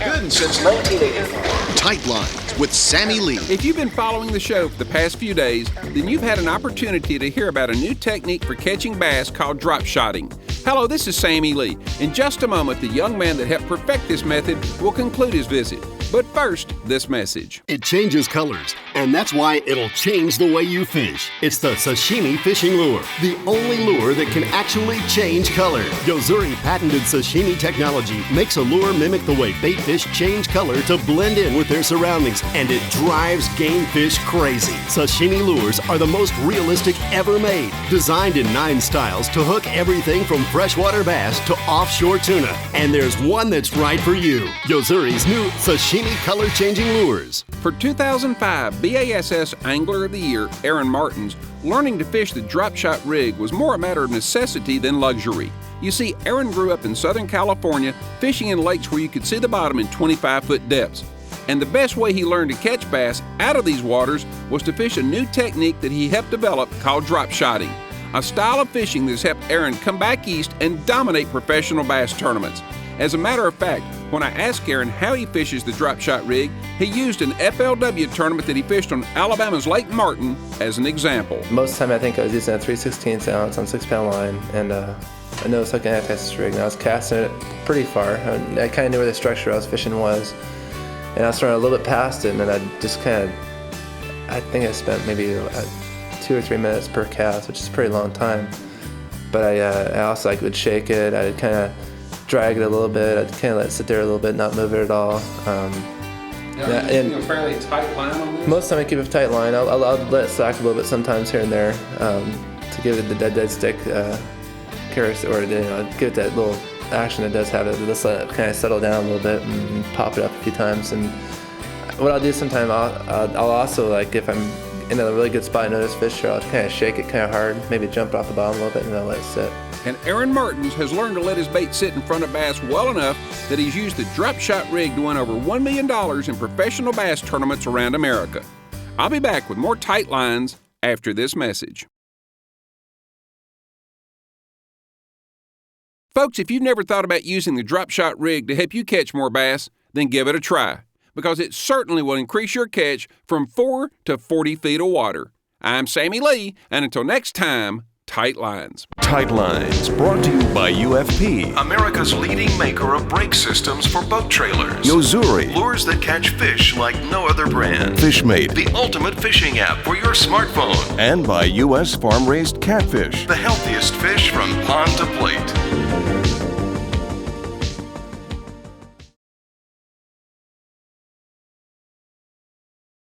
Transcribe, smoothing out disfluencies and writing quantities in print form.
Good since 1984. Tight Lines with Sammy Lee. If you've been following the show for the past few days, then you've had an opportunity to hear about a new technique for catching bass called drop shotting. Hello, this is Sammy Lee. In just a moment, the young man that helped perfect this method will conclude his visit. But first, this message. It changes colors, and that's why it'll change the way you fish. It's the Sashimi Fishing Lure, the only lure that can actually change color. Yozuri patented sashimi technology makes a lure mimic the way bait fish change color to blend in with their surroundings, and it drives game fish crazy. Sashimi lures are the most realistic ever made, designed in 9 styles to hook everything from freshwater bass to offshore tuna. And there's one that's right for you. Yozuri's new Sashimi color-changing lures. For 2005 BASS Angler of the Year, Aaron Martens, learning to fish the drop shot rig was more a matter of necessity than luxury. You see, Aaron grew up in Southern California, fishing in lakes where you could see the bottom in 25-foot depths. And the best way he learned to catch bass out of these waters was to fish a new technique that he helped develop called drop shotting, a style of fishing that's helped Aaron come back east and dominate professional bass tournaments. As a matter of fact, when I asked Aaron how he fishes the drop shot rig, he used an FLW tournament that he fished on Alabama's Lake Martin as an example. Most of the time I think I was using a 3/16 ounce on 6-pound line, and I noticed I can access this rig, and I was casting it pretty far. I kind of knew where the structure I was fishing was, and I was throwing a little bit past it, and then I just I think I spent maybe 2 or 3 minutes per cast, which is a pretty long time. But I also would shake it, I'd kind of drag it a little bit, I'd kind of let it sit there a little bit, not move it at all. Are you using a fairly tight line on this? Most of the time I keep a tight line. I'll let it slack a little bit sometimes here and there to give it the dead stick caress, or give it that little action it does have. Just let it kind of settle down a little bit and pop it up a few times. And what I'll do sometimes, I'll also, if I'm in a really good spot, I notice fish, I'll kind of shake it kind of hard, maybe jump it off the bottom a little bit, and then I'll let it sit. And Aaron Martens has learned to let his bait sit in front of bass well enough that he's used the drop shot rig to win over $1 million in professional bass tournaments around America. I'll be back with more Tight Lines after this message. Folks, if you've never thought about using the drop shot rig to help you catch more bass, then give it a try, because it certainly will increase your catch from 4 to 40 feet of water. I'm Sammy Lee, and until next time, Tight Lines. Tight Lines, brought to you by UFP. America's leading maker of brake systems for boat trailers. Yozuri, Lures that catch fish like no other brand. Fishmate, The ultimate fishing app for your smartphone. and by U.S. farm-raised catfish. The healthiest fish from pond to plate.